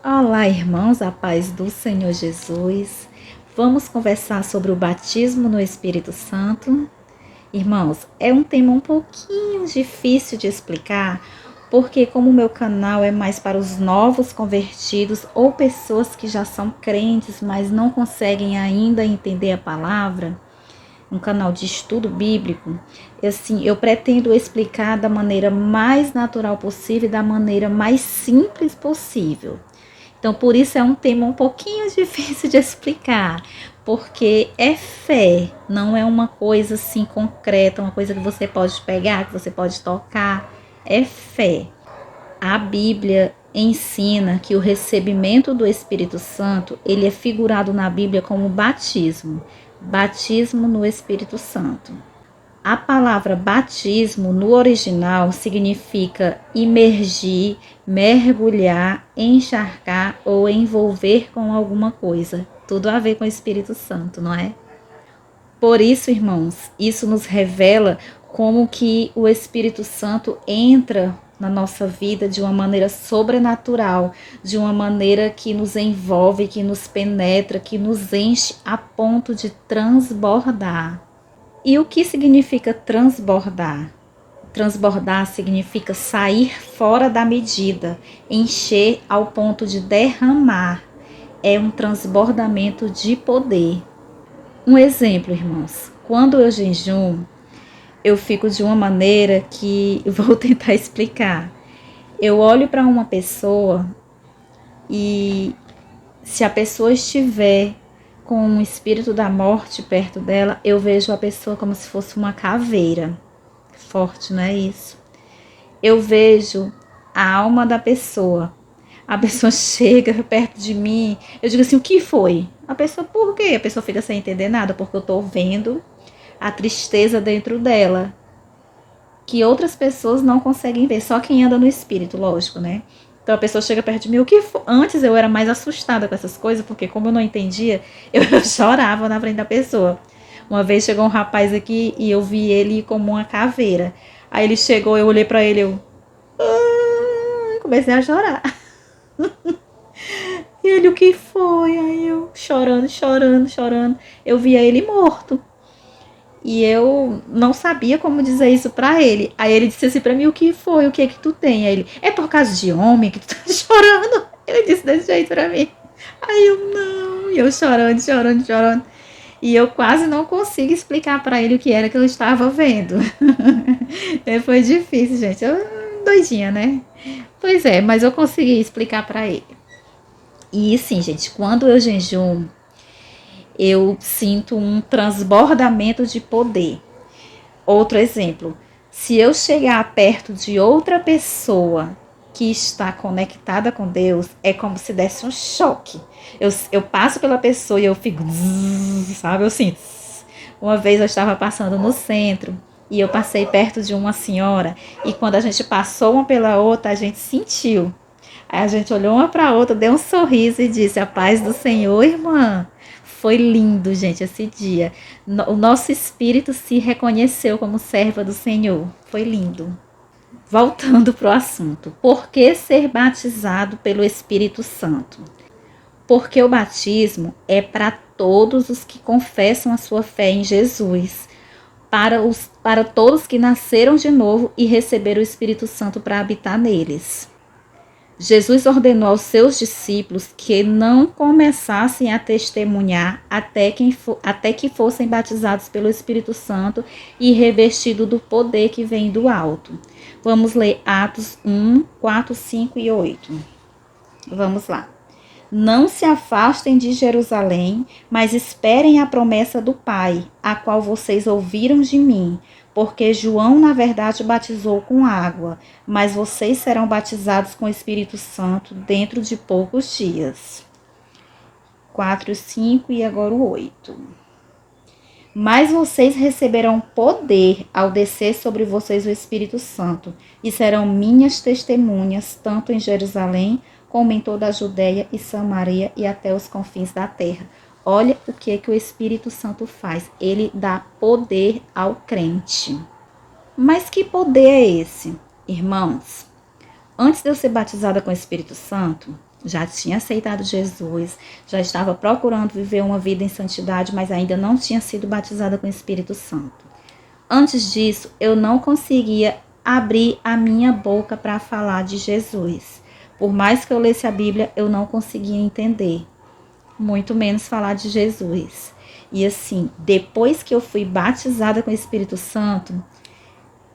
Olá, irmãos, a paz do Senhor Jesus. Vamos conversar sobre o batismo no Espírito Santo. Irmãos, é um tema um pouquinho difícil de explicar, porque como o meu canal é mais para os novos convertidos ou pessoas que já são crentes, mas não conseguem ainda entender a palavra, um canal de estudo bíblico, eu pretendo explicar da maneira mais natural possível e da maneira mais simples possível. Então, por isso é um tema um pouquinho difícil de explicar, porque é fé, não é uma coisa assim concreta, uma coisa que você pode pegar, que você pode tocar, é fé. A Bíblia ensina que o recebimento do Espírito Santo, ele é figurado na Bíblia como batismo, batismo no Espírito Santo. A palavra batismo no original significa imergir, mergulhar, encharcar ou envolver com alguma coisa. Tudo a ver com o Espírito Santo, não é? Por isso, irmãos, isso nos revela como que o Espírito Santo entra na nossa vida de uma maneira sobrenatural, de uma maneira que nos envolve, que nos penetra, que nos enche a ponto de transbordar. E o que significa transbordar? Transbordar significa sair fora da medida, encher ao ponto de derramar. É um transbordamento de poder. Um exemplo, irmãos. Quando eu jejum, eu fico de uma maneira que vou tentar explicar. Eu olho para uma pessoa e se a pessoa estiver com o espírito da morte perto dela, eu vejo a pessoa como se fosse uma caveira. Forte, não é isso? Eu vejo a alma da pessoa. A pessoa chega perto de mim, eu digo assim, o que foi? A pessoa, por quê? A pessoa fica sem entender nada, porque eu tô vendo a tristeza dentro dela, que outras pessoas não conseguem ver, só quem anda no espírito, lógico, né? Então a pessoa chega perto de mim, o que foi? Antes eu era mais assustada com essas coisas, porque como eu não entendia, eu chorava na frente da pessoa. Uma vez chegou um rapaz aqui e eu vi ele como uma caveira. Aí ele chegou, eu olhei pra ele, comecei a chorar. E ele, o que foi? Aí eu chorando, chorando, chorando. Eu via ele morto. E eu não sabia como dizer isso pra ele. Aí ele disse assim pra mim, o que foi? O que é que tu tem? Aí ele, é por causa de homem que tu tá chorando? Ele disse desse jeito pra mim. Aí eu, não. E eu chorando, chorando, chorando. E eu quase não consigo explicar pra ele o que era que eu estava vendo. Foi difícil, gente. Eu, doidinha, né? Pois é, mas eu consegui explicar pra ele. E sim, gente, quando eu jejum, eu sinto um transbordamento de poder. Outro exemplo, se eu chegar perto de outra pessoa que está conectada com Deus, é como se desse um choque. Eu passo pela pessoa e eu fico, sabe, eu sinto. Uma vez eu estava passando no centro e eu passei perto de uma senhora e quando a gente passou uma pela outra, a gente sentiu. Aí a gente olhou uma para a outra, deu um sorriso e disse, a paz do Senhor, irmã. Foi lindo, gente, esse dia. O nosso espírito se reconheceu como serva do Senhor. Foi lindo. Voltando para o assunto. Por que ser batizado pelo Espírito Santo? Porque o batismo é para todos os que confessam a sua fé em Jesus. Para todos que nasceram de novo e receberam o Espírito Santo para habitar neles. Jesus ordenou aos seus discípulos que não começassem a testemunhar até que fossem batizados pelo Espírito Santo e revestidos do poder que vem do alto. Vamos ler Atos 1, 4, 5 e 8. Vamos lá. Não se afastem de Jerusalém, mas esperem a promessa do Pai, a qual vocês ouviram de mim. Porque João, na verdade, batizou com água, mas vocês serão batizados com o Espírito Santo dentro de poucos dias. 4, 5 e agora o 8. Mas vocês receberão poder ao descer sobre vocês o Espírito Santo, e serão minhas testemunhas, tanto em Jerusalém, como em toda a Judéia e Samaria e até os confins da terra. Olha o que o Espírito Santo faz. Ele dá poder ao crente. Mas que poder é esse? Irmãos, antes de eu ser batizada com o Espírito Santo, já tinha aceitado Jesus, já estava procurando viver uma vida em santidade, mas ainda não tinha sido batizada com o Espírito Santo. Antes disso, eu não conseguia abrir a minha boca para falar de Jesus. Por mais que eu lesse a Bíblia, eu não conseguia entender, muito menos falar de Jesus. E assim, depois que eu fui batizada com o Espírito Santo,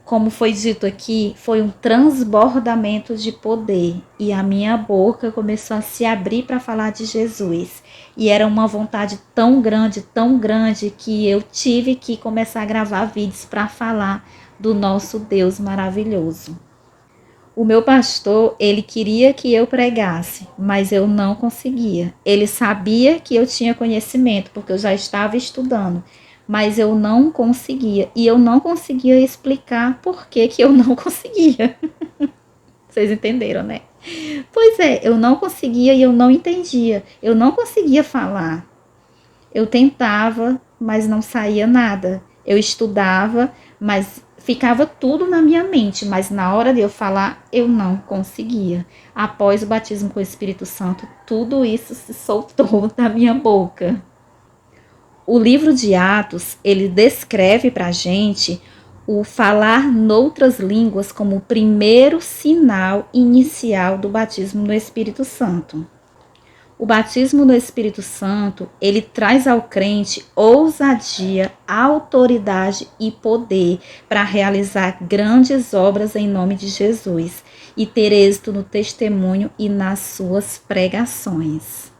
como foi dito aqui, foi um transbordamento de poder. E a minha boca começou a se abrir para falar de Jesus. E era uma vontade tão grande, que eu tive que começar a gravar vídeos para falar do nosso Deus maravilhoso. O meu pastor, ele queria que eu pregasse, mas eu não conseguia. Ele sabia que eu tinha conhecimento, porque eu já estava estudando, mas eu não conseguia. E eu não conseguia explicar por que eu não conseguia. Vocês entenderam, né? Pois é, eu não conseguia e eu não entendia. Eu não conseguia falar. Eu tentava, mas não saía nada. Eu estudava, mas ficava tudo na minha mente, mas na hora de eu falar, eu não conseguia. Após o batismo com o Espírito Santo, tudo isso se soltou da minha boca. O livro de Atos, ele descreve para a gente o falar noutras línguas como o primeiro sinal inicial do batismo no Espírito Santo. O batismo no Espírito Santo, ele traz ao crente ousadia, autoridade e poder para realizar grandes obras em nome de Jesus e ter êxito no testemunho e nas suas pregações.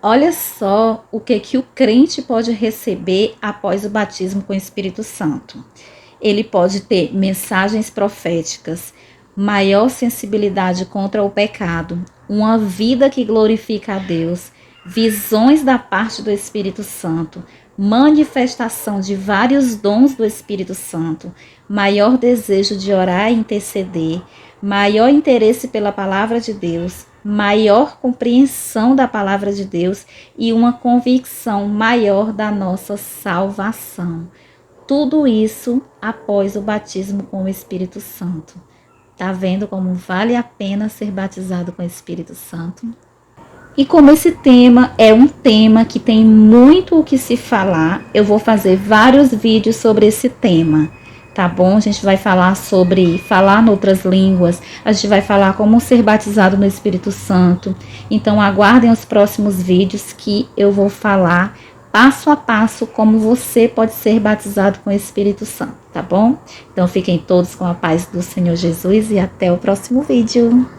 Olha só o que o crente pode receber após o batismo com o Espírito Santo. Ele pode ter mensagens proféticas, maior sensibilidade contra o pecado, uma vida que glorifica a Deus, visões da parte do Espírito Santo, manifestação de vários dons do Espírito Santo, maior desejo de orar e interceder, maior interesse pela palavra de Deus, maior compreensão da palavra de Deus e uma convicção maior da nossa salvação. Tudo isso após o batismo com o Espírito Santo. Tá vendo como vale a pena ser batizado com o Espírito Santo? E como esse tema é um tema que tem muito o que se falar, eu vou fazer vários vídeos sobre esse tema, tá bom? A gente vai falar sobre falar em outras línguas, a gente vai falar como ser batizado no Espírito Santo. Então aguardem os próximos vídeos que eu vou falar passo a passo como você pode ser batizado com o Espírito Santo, tá bom? Então fiquem todos com a paz do Senhor Jesus e até o próximo vídeo.